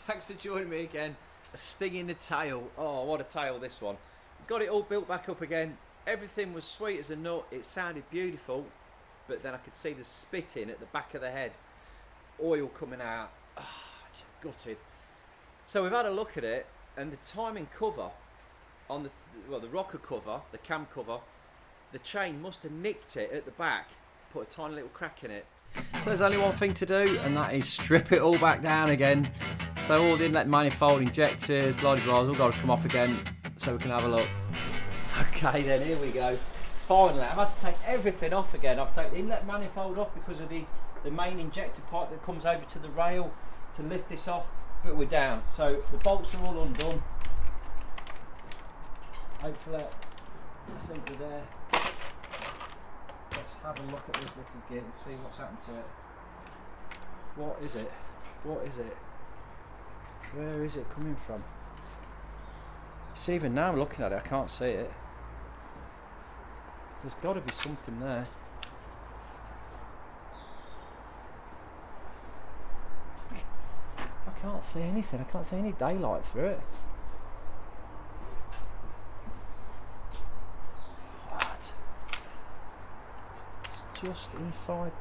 thanks for joining me again. A sting in the tail. Oh, what a tail this one. Got it all built back up again. Everything was sweet as a nut. It sounded beautiful, but then I could see the spitting at the back of the head. Oil coming out. Oh, gutted. So we've had a look at it, and the timing cover on the rocker cover, the cam cover, the chain must have nicked it at the back, put a tiny little crack in it. So there's only one thing to do, and that is strip it all back down again. So all the inlet manifold, injectors, blah blah blah, all got to come off again, so we can have a look. Okay then, here we go. Finally, I've had to take everything off again. I've taken the inlet manifold off because of the main injector pipe that comes over to the rail to lift this off, but we're down. So the bolts are all undone. Hopefully, I think we're there. Let's have a look at this little git and see what's happened to it. What is it? What is it? Where is it coming from? See, even now I'm looking at it, I can't see it. There's got to be something there. I can't see anything. I can't see any daylight through it. What? It's just inside.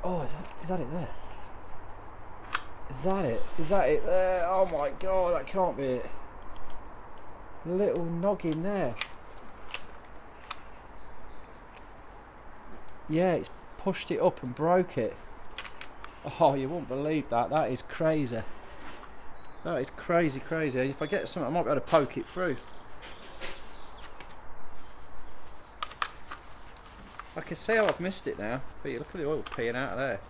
Oh, is that it there? Is that it? Is that it there? Oh my god, that can't be it. Little noggin there. Yeah, it's pushed it up and broke it. Oh, you won't believe that. That is crazy. That is crazy, crazy. If I get something, I might be able to poke it through. I can see how I've missed it now, but you look at the oil peeing out of there.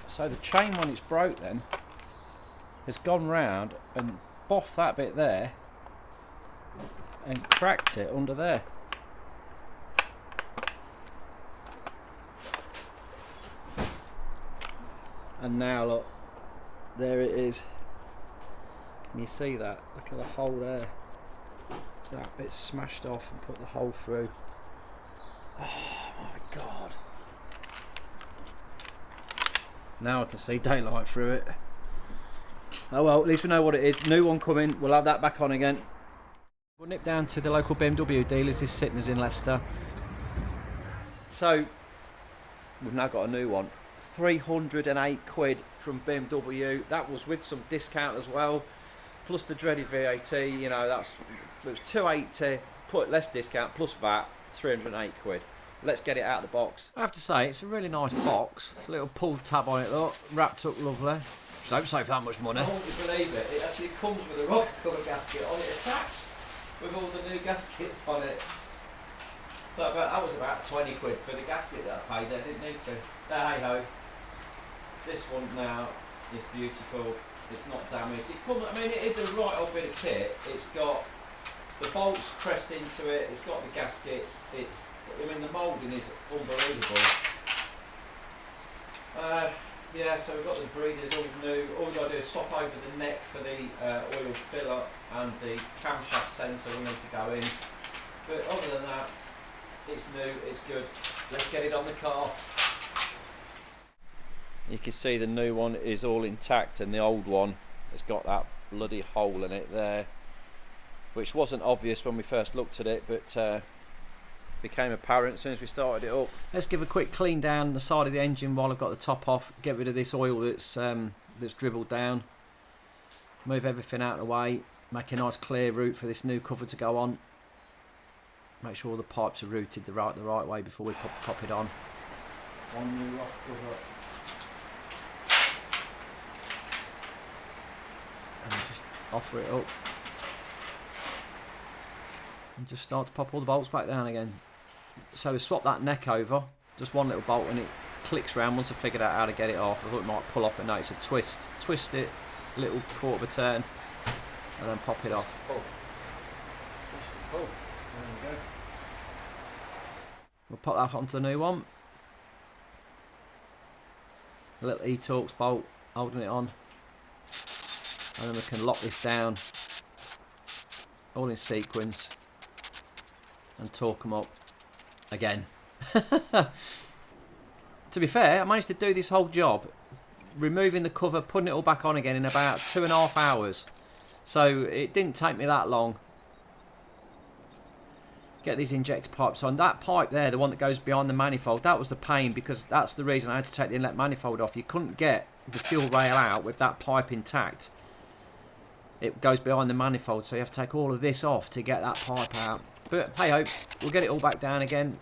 So the chain, when it's broke then, has gone round and boffed that bit there and cracked it under there. And now look, there it is. Can you see that? Look at the hole there. That bit's smashed off and put the hole through. Oh my god. Now I can see daylight through it. Oh well, at least we know what it is. New one coming, we'll have that back on again. We'll nip down to the local BMW dealers. This sitting is in Leicester. So, we've now got a new one. 308 quid from BMW. That was with some discount as well. Plus the dreaded VAT, you know, it was 280, put less discount, plus VAT, 308 quid. Let's get it out of the box. I have to say, it's a really nice box. There's a little pull tab on it, look, wrapped up lovely. Just don't save that much money. I won't believe it. It actually comes with a rocker cover gasket on it attached, with all the new gaskets on it. So that was about 20 quid for the gasket that I paid there. Didn't need to. Hey ho. This one now is beautiful. It's not damaged. I mean, it is a right old bit of kit. It's got the bolts pressed into it. It's got the gaskets. I mean, the moulding is unbelievable. Yeah, so we've got the breathers all new. All we've got to do is swap over the neck for the oil filler and the camshaft sensor will need to go in. But other than that, it's new, it's good. Let's get it on the car. You can see the new one is all intact and the old one has got that bloody hole in it there, which wasn't obvious when we first looked at it, but became apparent as soon as we started it up. Let's give a quick clean down the side of the engine while I've got the top off, get rid of this oil that's dribbled down, move everything out of the way, make a nice clear route for this new cover to go on, make sure all the pipes are routed the right way before we pop it on. One new rock cover. And just offer it up and just start to pop all the bolts back down again. So we swap that neck over, just one little bolt, and it clicks round. Once I figured out how to get it off, I thought it might pull off, but no, it's a twist it, little quarter of a turn, and then pop it off. There we go. We'll pop that onto the new one. A little E-Torx bolt holding it on. And then we can lock this down, all in sequence. and torque them up again. To be fair, I managed to do this whole job, removing the cover, putting it all back on again in about 2.5 hours. So it didn't take me that long. Get these injector pipes on. That pipe there, the one that goes behind the manifold, that was the pain, because that's the reason I had to take the inlet manifold off. You couldn't get the fuel rail out with that pipe intact. It goes behind the manifold, so you have to take all of this off to get that pipe out. But hey ho, we'll get it all back down again.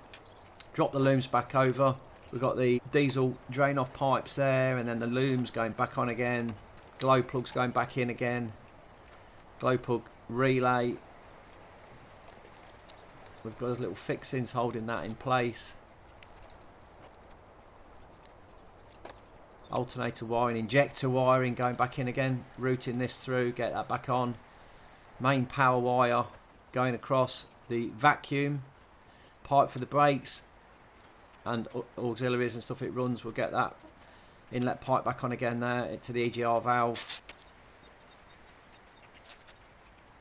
Drop the looms back over. We've got the diesel drain off pipes there, and then the looms going back on again. Glow plugs going back in again. Glow plug relay. We've got those little fixings holding that in place. Alternator wiring, injector wiring going back in again. Routing this through, get that back on. Main power wire going across. The vacuum pipe for the brakes and auxiliaries and stuff it runs. We'll get that inlet pipe back on again there to the EGR valve.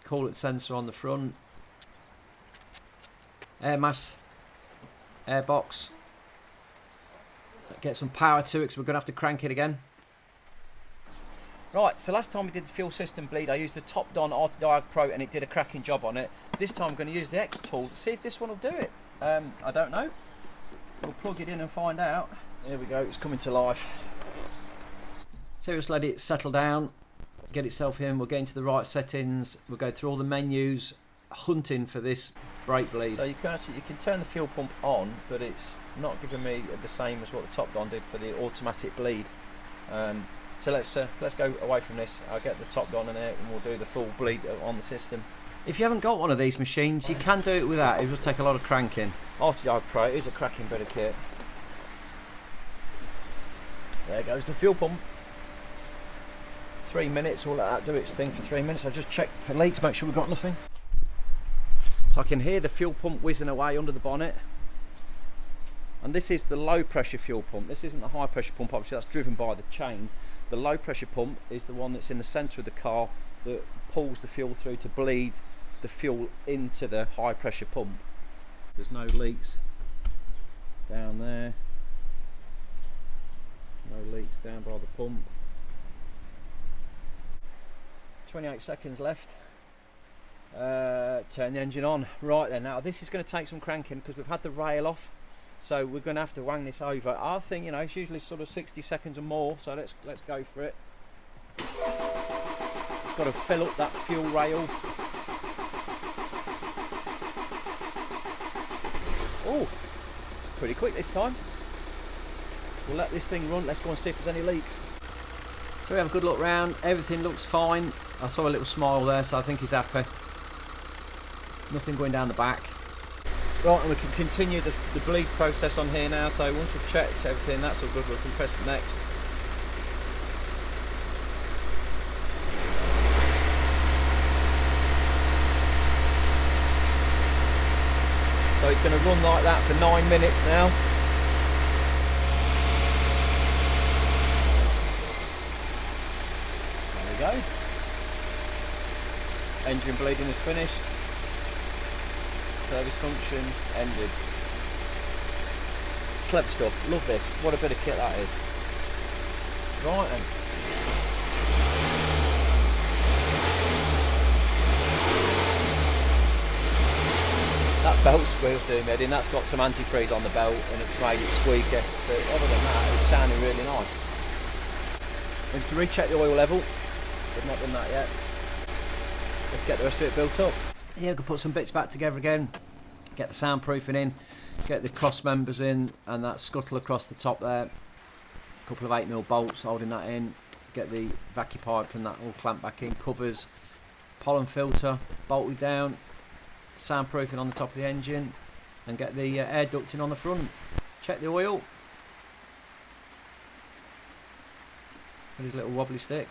Coolant sensor on the front. Air mass, air box. Get some power to it because we're going to have to crank it again. Right, so last time we did the fuel system bleed, I used the Top Don RT Pro and it did a cracking job on it. This time I'm going to use the X tool to see if this one will do it. I don't know. We'll plug it in and find out. There we go, it's coming to life. So just let it settle down, get itself in, we'll get into the right settings, we'll go through all the menus, hunting for this brake bleed. So you can turn the fuel pump on, but it's not giving me the same as what the Top Don did for the automatic bleed. So let's go away from this. I'll get the Top Don in there and we'll do the full bleed on the system. If you haven't got one of these machines, you can do it without. It will take a lot of cranking. RTI Pro is a cracking bit of kit. There goes the fuel pump. 3 minutes, we'll let that do its thing for 3 minutes. I've just checked for leaks, make sure we've got nothing. So I can hear the fuel pump whizzing away under the bonnet. And this is the low pressure fuel pump. This isn't the high pressure pump, obviously that's driven by the chain. The low pressure pump is the one that's in the centre of the car that pulls the fuel through to bleed the fuel into the high pressure pump. There's no leaks down there. No leaks down by the pump. 28 seconds left. Turn the engine on. Right then, now this is going to take some cranking because we've had the rail off, so we're going to have to wang this over. I think, you know, it's usually sort of 60 seconds or more, so let's go for it. It's got to fill up that fuel rail. Oh, pretty quick this time. We'll let this thing run. Let's go and see if there's any leaks. So we have a good look round. Everything looks fine. I saw a little smile there, so I think he's happy. Nothing going down the back. Right, and we can continue the bleed process on here now. So once we've checked everything, that's all good, we can press next. So it's going to run like that for 9 minutes now. There we go. Engine bleeding is finished. Service function ended. Clever stuff. Love this. What a bit of kit that is. Right then. That belt squeal's doing me in. That's got some antifreeze on the belt and it's made it squeaky. But other than that, it's sounding really nice. We need to recheck the oil level. We've not done that yet. Let's get the rest of it built up. Yeah, we can put some bits back together again. Get the soundproofing in. Get the cross members in and that scuttle across the top there. A couple of 8mm bolts holding that in. Get the vacuum pipe and that all clamped back in. Covers. Pollen filter bolted down. Soundproofing on the top of the engine. And get the air ducting on the front. Check the oil. With his little wobbly stick.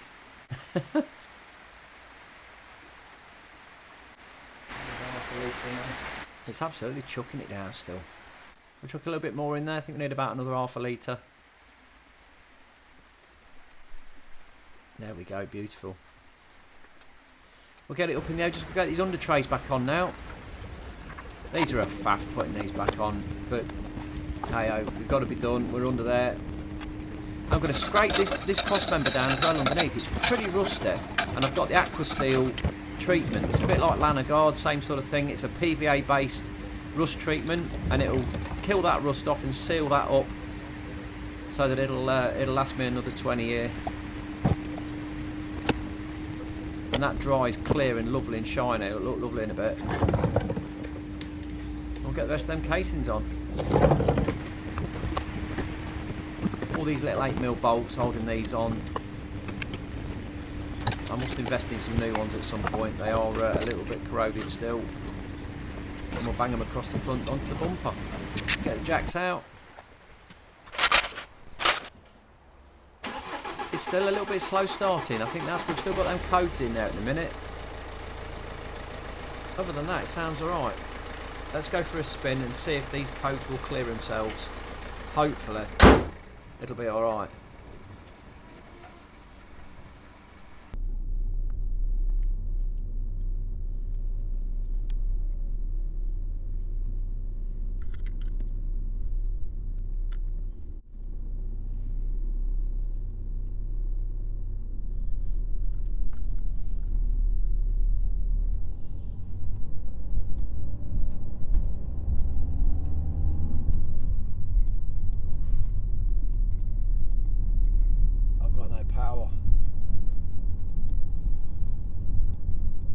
It's absolutely chucking it down still. We'll chuck a little bit more in there. I think we need about another ½ litre. There we go, beautiful. We'll get it up in there. Just get these under trays back on now. These are a faff putting these back on, but hey, we've got to be done. We're under there. I'm going to scrape this cross member down as well underneath. It's pretty rusty, and I've got the aqua steel treatment. It's a bit like Lanagard, same sort of thing. It's a PVA based rust treatment, and it'll kill that rust off and seal that up so that it'll last me another 20 years. And that dries clear and lovely and shiny. It'll look lovely in a bit. I'll get the rest of them casings on. All these little 8mm bolts holding these on. I must invest in some new ones at some point. They are a little bit corroded still. And we'll bang them across the front onto the bumper. Get the jacks out. It's still a little bit slow starting. I think we've still got them codes in there at the minute. Other than that, it sounds alright. Let's go for a spin and see if these codes will clear themselves. Hopefully, it'll be alright.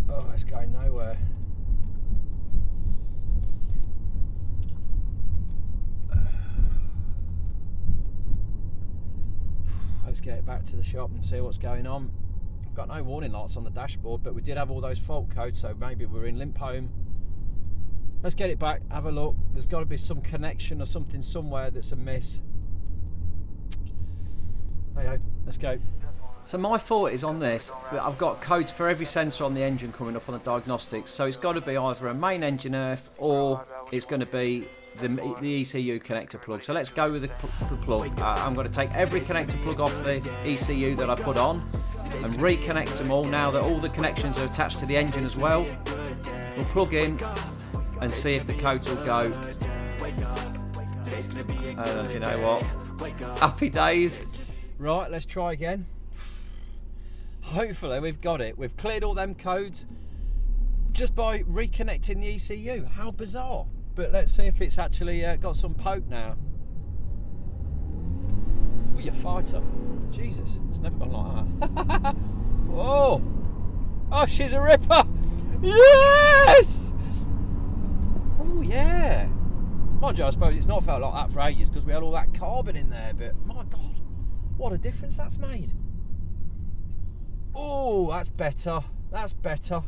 Oh, it's going nowhere. Let's get it back to the shop and see what's going on. I've got no warning lights on the dashboard, but we did have all those fault codes, so maybe we're in limp home. Let's get it back, have a look. There's got to be some connection or something somewhere that's amiss. Hey, let's go. So my thought is on this, I've got codes for every sensor on the engine coming up on the diagnostics, so it's got to be either a main engine earth or it's going to be the ECU connector plug. So let's go with the plug. I'm going to take every connector plug off the ECU that I put on and reconnect them all now that all the connections are attached to the engine as well. We'll plug in and see if the codes will go. And you know what? Happy days. Right, let's try again. Hopefully we've got it. We've cleared all them codes just by reconnecting the ECU. How bizarre. But let's see if it's actually got some poke now. Oh, you fighter. Jesus, it's never gone like that. Oh! Oh, she's a ripper! Yes! Oh, yeah. Mind you, I suppose it's not felt like that for ages because we had all that carbon in there, but my God, what a difference that's made. Oh, that's better. That's better.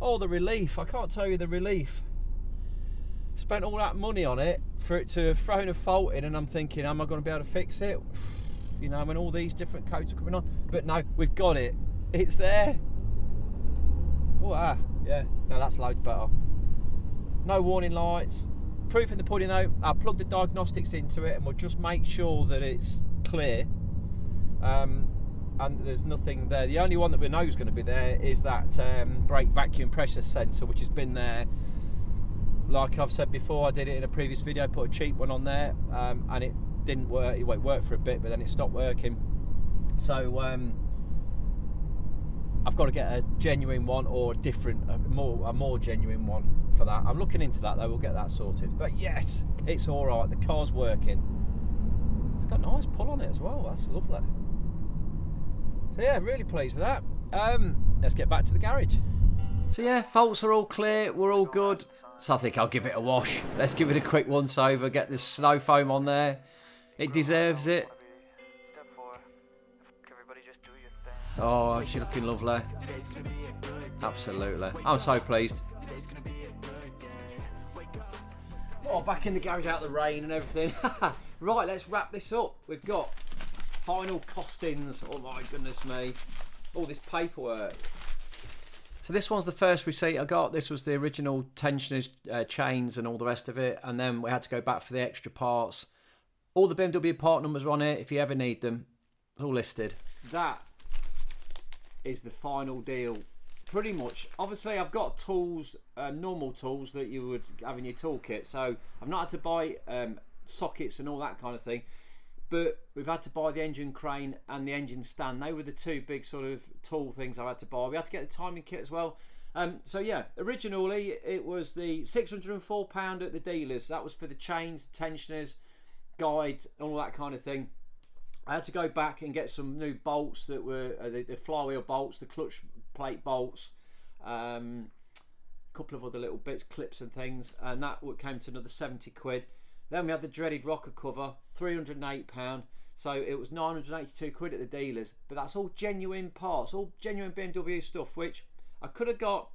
Oh, the relief. I can't tell you the relief. Spent all that money on it for it to have thrown a fault in, and I'm thinking, am I going to be able to fix it? You know, when all these different codes are coming on. But no, we've got it. It's there. Oh, yeah. No, that's loads better. No warning lights. Proof in the pudding though. I'll plug the diagnostics into it and we'll just make sure that it's clear. And there's nothing there. The only one that we know is going to be there is that brake vacuum pressure sensor, which has been there. Like I've said before, I did it in a previous video, put a cheap one on there, and it didn't work. It worked for a bit, but then it stopped working. So I've got to get a genuine one or a more genuine one for that. I'm looking into that though. We'll get that sorted. But yes, it's all right. The car's working. It's got a nice pull on it as well. That's lovely. So yeah, really pleased with that. Let's get back to the garage. So yeah, faults are all clear, we're all good. So I think I'll give it a wash. Let's give it a quick once over, get this snow foam on there. It deserves it. Oh, she's looking lovely. Absolutely. I'm so pleased. Oh, back in the garage out of the rain and everything. Right, let's wrap this up. We've got final costings. Oh my goodness me. All this paperwork. So this one's the first receipt I got. This was the original tensioners, chains and all the rest of it. And then we had to go back for the extra parts. All the BMW part numbers are on it if you ever need them. It's all listed. That is the final deal pretty much, obviously I've got tools, normal tools that you would have in your toolkit, so I've not had to buy sockets and all that kind of thing, but we've had to buy the engine crane and the engine stand. They were the two big sort of tool things I had to buy. We had to get the timing kit as well. So yeah, originally it was the £604 at the dealers. That was for the chains, tensioners, guides, and all that kind of thing. I had to go back and get some new bolts that were the flywheel bolts, the clutch plate bolts, a couple of other little bits, clips and things, and that came to another 70 quid. Then we had the dreaded rocker cover, £308, so it was 982 quid at the dealers. But that's all genuine parts, all genuine BMW stuff, which I could have got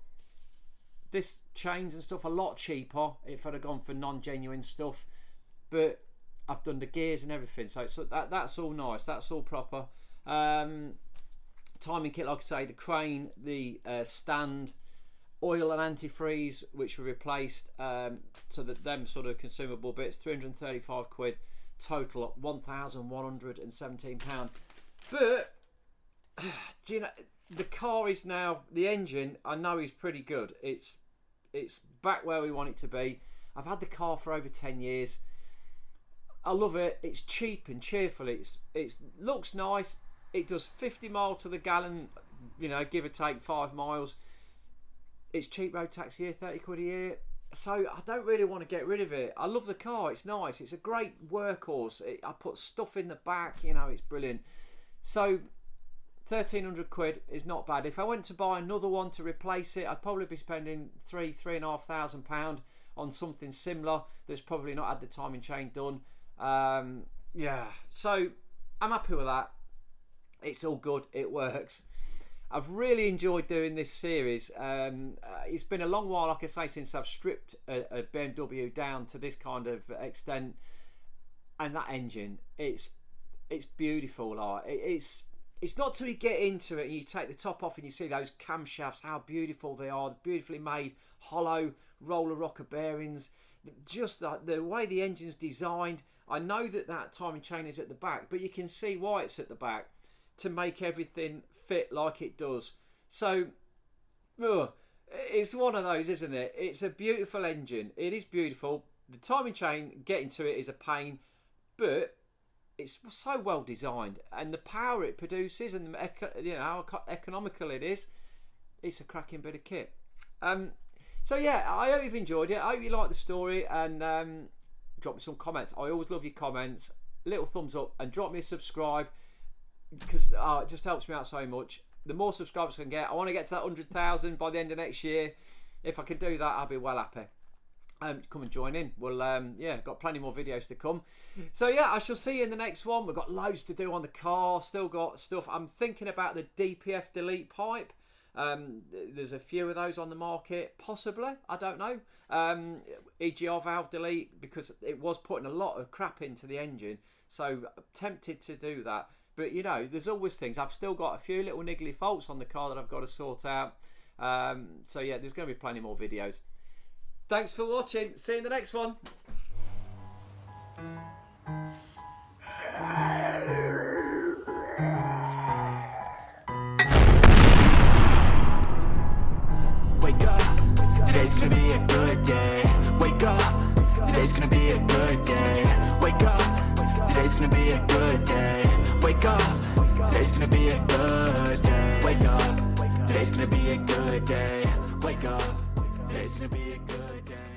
this chains and stuff a lot cheaper if I'd have gone for non-genuine stuff, but I've done the gears and everything, so that's all nice, that's all proper. Timing kit, like I say, the crane, the stand, oil and antifreeze, which were replaced, so that them sort of consumable bits, 335 quid total, £1,117. But do you know, the car is now, the engine I know is pretty good. It's back where we want it to be. I've had the car for over 10 years. I love it. It's cheap and cheerful. It looks nice. It does 50 miles to the gallon, you know, give or take 5 miles. It's cheap road tax a year, 30 quid a year. So I don't really want to get rid of it. I love the car. It's nice. It's a great workhorse. I put stuff in the back, you know, it's brilliant. So 1,300 quid is not bad. If I went to buy another one to replace it, I'd probably be spending £3,500 on something similar that's probably not had the timing chain done. Yeah, so I'm happy with that. It's all good, it works. I've really enjoyed doing this series. It's been a long while, like I say, since I've stripped a BMW down to this kind of extent, and that engine, it's beautiful. Like it's not till you get into it and you take the top off and you see those camshafts, how beautiful they are, beautifully made, hollow roller rocker bearings, just the way the engine's designed. I know that timing chain is at the back, but you can see why it's at the back, to make everything fit like it does. So it's one of those, isn't it? It's a beautiful engine. It is beautiful. The timing chain, getting to it is a pain, but it's so well designed, and the power it produces, and you know how economical it is. It's a cracking bit of kit. So yeah, I hope you've enjoyed it. I hope you like the story, and drop me some comments. I always love your comments. Little thumbs up, and drop me a subscribe, because it just helps me out so much. The more subscribers I can get, I want to get to that 100,000 by the end of next year. If I can do that, I'll be well happy. Come and join in. Well, yeah, got plenty more videos to come. So yeah, I shall see you in the next one. We've got loads to do on the car. Still got stuff. I'm thinking about the DPF delete pipe. There's a few of those on the market, possibly, I don't know. EGR valve delete, because it was putting a lot of crap into the engine, so I'm tempted to do that. But you know, there's always things. I've still got a few little niggly faults on the car that I've got to sort out. So yeah, there's going to be plenty more videos. Thanks for watching. See you in the next one. Wake up, today's gonna be a good day. Wake up, today's gonna be a good day. Wake up, today's gonna be a good day. Wake up, today's gonna be a good day. Wake up, today's gonna be a good day. Wake up, today's gonna be a good day.